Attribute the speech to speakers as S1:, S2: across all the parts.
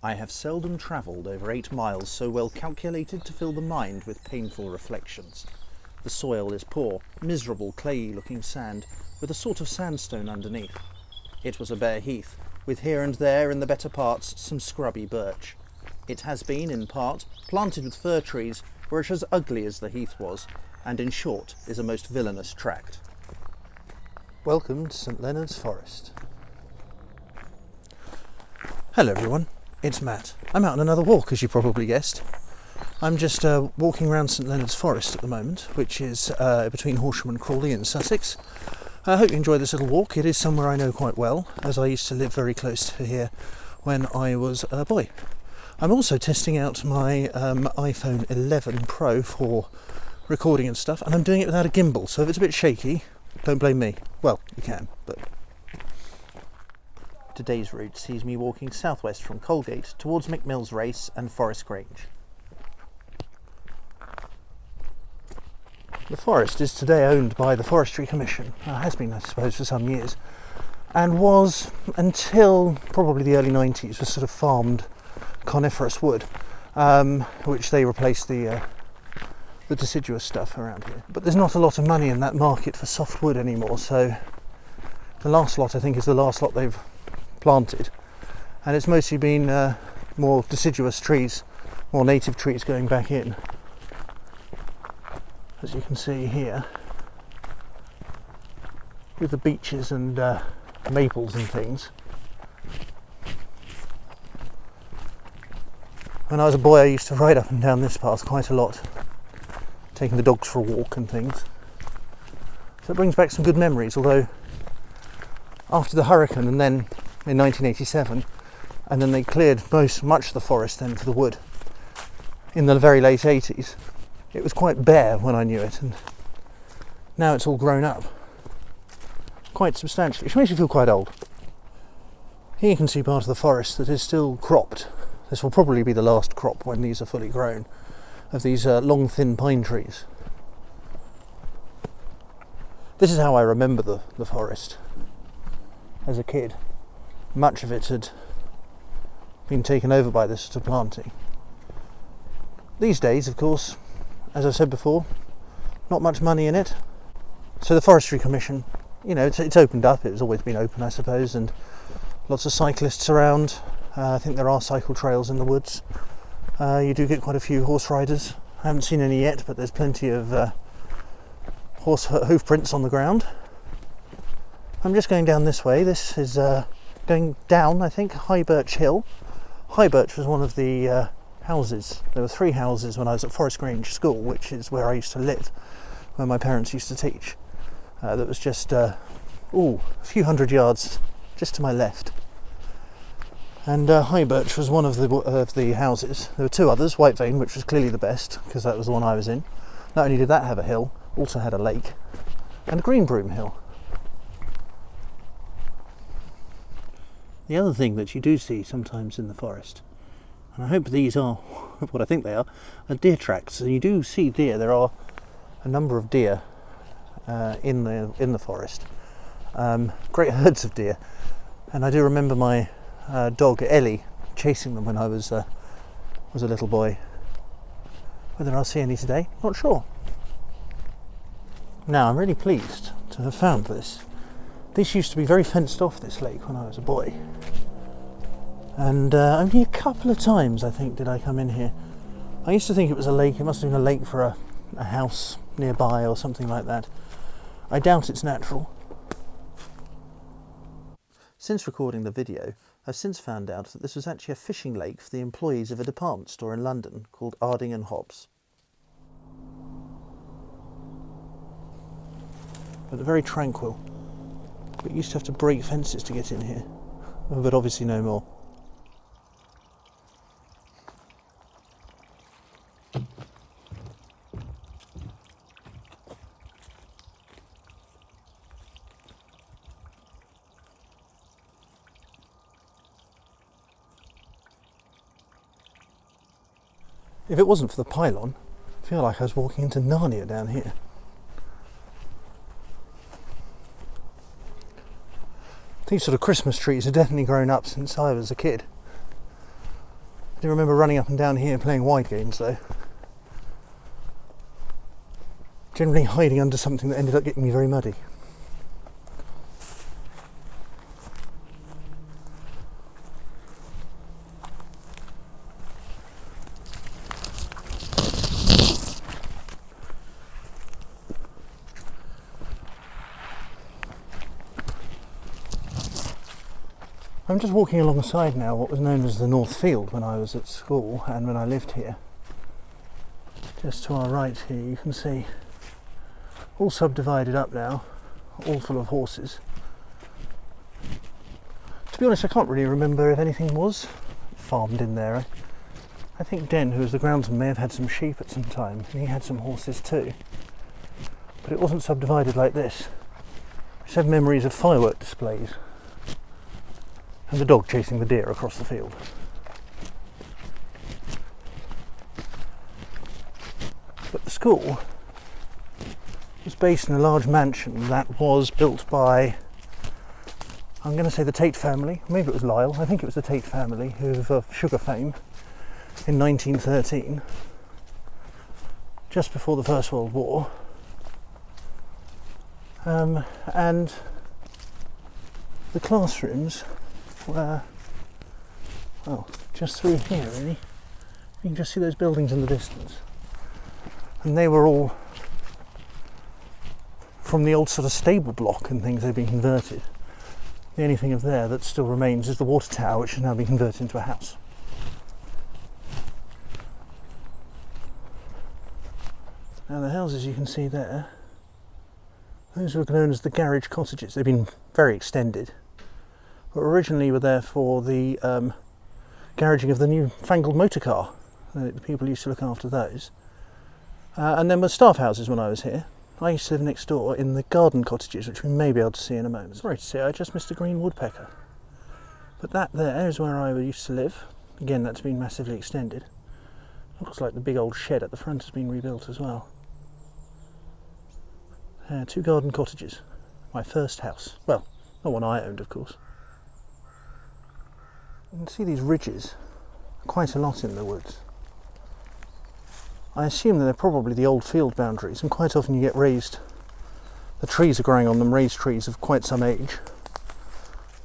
S1: I have seldom travelled over 8 miles so well calculated to fill the mind with painful reflections. The soil is poor, miserable, clayey-looking sand, with a sort of sandstone underneath. It was a bare heath, with here and there in the better parts some scrubby birch. It has been, in part, planted with fir trees, were it as ugly as the heath was, and in short is a most villainous tract. Welcome to St Leonard's Forest. Hello everyone, it's Matt. I'm out on another walk, as you probably guessed. I'm just walking around St Leonard's Forest at the moment, which is between Horsham and Crawley in Sussex. I hope you enjoy this little walk. It is somewhere I know quite well, as I used to live very close to here when I was a boy. I'm also testing out my iPhone 11 Pro for recording and stuff, and I'm doing it without a gimbal, so if it's a bit shaky, don't blame me. Well, you can, but... Today's route sees me walking southwest from Colgate towards McMill's Race and Forest Grange. The forest is today owned by the Forestry Commission, has been I suppose for some years, and was until probably the early 90s was sort of farmed coniferous wood, which they replaced the deciduous stuff around here. But there's not a lot of money in that market for softwood anymore, so the last lot I think is the last lot they've planted, and it's mostly been more deciduous trees, more native trees going back in, as you can see here, with the beeches and maples and things. When I was a boy I used to ride up and down this path quite a lot, taking the dogs for a walk and things, so it brings back some good memories, although after the hurricane and then in 1987, and then they cleared much of the forest then for the wood in the very late 80s. It was quite bare when I knew it, and now it's all grown up quite substantially, which makes you feel quite old. Here you can see part of the forest that is still cropped. This will probably be the last crop when these are fully grown, of these long thin pine trees. This is how I remember the forest as a kid. Much of it had been taken over by this sort of planting. These days, of course, as I've said before, not much money in it. So the Forestry Commission, you know, it's opened up. It's always been open, I suppose, and lots of cyclists around. I think there are cycle trails in the woods. You do get quite a few horse riders. I haven't seen any yet, but there's plenty of horse hoof prints on the ground. I'm just going down this way. This is going down, I think, High Birch Hill. High Birch was one of the houses. There were 3 houses when I was at Forest Grange School, which is where I used to live, where my parents used to teach. That was just a few hundred yards just to my left. And High Birch was one of the houses. There were 2 others, Whitevane, which was clearly the best, because that was the one I was in. Not only did that have a hill, also had a lake, and Greenbroom Hill. The other thing that you do see sometimes in the forest, and I hope these are what I think they are deer tracks. And you do see deer. There are a number of deer in the forest, great herds of deer. And I do remember my dog Ellie chasing them when I was a little boy. Whether I'll see any today, not sure. Now I'm really pleased to have found this. This used to be very fenced off, this lake, when I was a boy. And only a couple of times, I think, did I come in here. I used to think it was a lake. It must have been a lake for a house nearby or something like that. I doubt it's natural. Since recording the video, I've since found out that this was actually a fishing lake for the employees of a department store in London called Arding and Hobbs. But very tranquil. We used to have to break fences to get in here, but obviously no more. If it wasn't for the pylon, I feel like I was walking into Narnia down here. These sort of Christmas trees have definitely grown up since I was a kid. I do remember running up and down here playing wide games though. Generally hiding under something that ended up getting me very muddy. I'm just walking alongside now what was known as the North Field when I was at school and when I lived here. Just to our right here you can see all subdivided up now, all full of horses. To be honest, I can't really remember if anything was farmed in there. I think Den, who was the groundsman, may have had some sheep at some time, and he had some horses too. But it wasn't subdivided like this. I just have memories of firework displays and the dog chasing the deer across the field. But the school was based in a large mansion that was built by, I'm going to say the Tate family, maybe it was Lyle, I think it was the Tate family, who of sugar fame, in 1913, just before the First World War. And the classrooms were, well, just through here really. You can just see those buildings in the distance. And they were all from the old sort of stable block and things. They've been converted. The only thing of there that still remains is the water tower, which has now been converted into a house. Now the houses you can see there, those were known as the garage cottages. They've been very extended, but originally were there for the garaging of the new fangled motor car. The people used to look after those. And then were staff houses when I was here. I used to live next door in the garden cottages, which we may be able to see in a moment. Sorry to say, I just missed a green woodpecker. But that there is where I used to live. Again, that's been massively extended. Looks like the big old shed at the front has been rebuilt as well. 2 garden cottages. My first house. Well, not one I owned, of course. You can see these ridges quite a lot in the woods. I assume that they're probably the old field boundaries, and quite often you get raised, the trees are growing on them, raised trees of quite some age.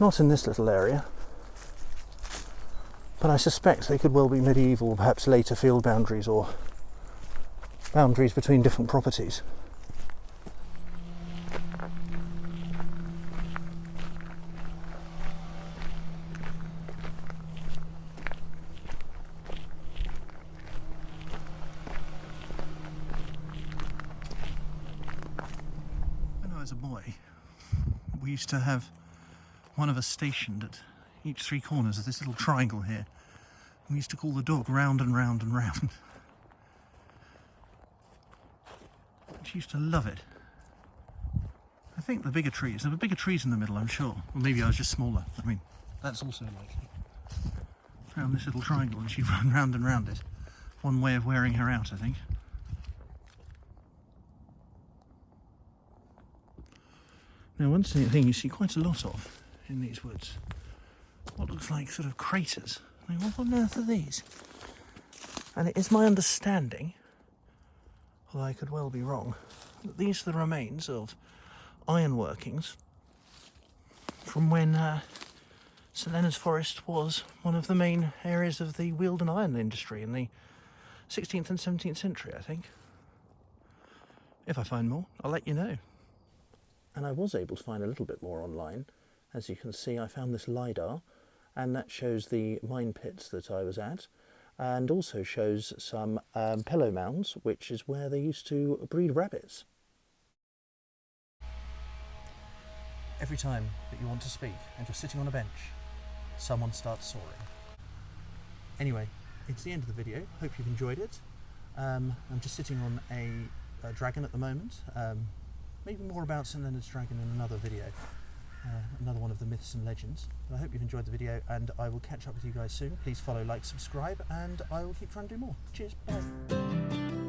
S1: Not in this little area, but I suspect they could well be medieval, perhaps later field boundaries or boundaries between different properties. As a boy, we used to have one of us stationed at each 3 corners of this little triangle here. We used to call the dog round and round and round. She used to love it. I think there were bigger trees in the middle, I'm sure. Or maybe I was just smaller. I mean, that's also likely. Around this little triangle, and she'd run round and round it. One way of wearing her out, I think. Now, one thing you see quite a lot of in these woods, what looks like sort of craters. I mean, what on earth are these? And it is my understanding, although I could well be wrong, that these are the remains of iron workings from when St Leonard's Forest was one of the main areas of the Wealden iron industry in the 16th and 17th century, I think. If I find more, I'll let you know. And I was able to find a little bit more online. As you can see, I found this LiDAR, and that shows the mine pits that I was at, and also shows some pillow mounds, which is where they used to breed rabbits. Every time that you want to speak and you're sitting on a bench, someone starts soaring. Anyway, it's the end of the video. Hope you've enjoyed it. I'm just sitting on a dragon at the moment. Maybe more about St Leonard's Dragon in another video, another one of the myths and legends. But I hope you've enjoyed the video, and I will catch up with you guys soon. Please follow, like, subscribe, and I will keep trying to do more. Cheers, bye.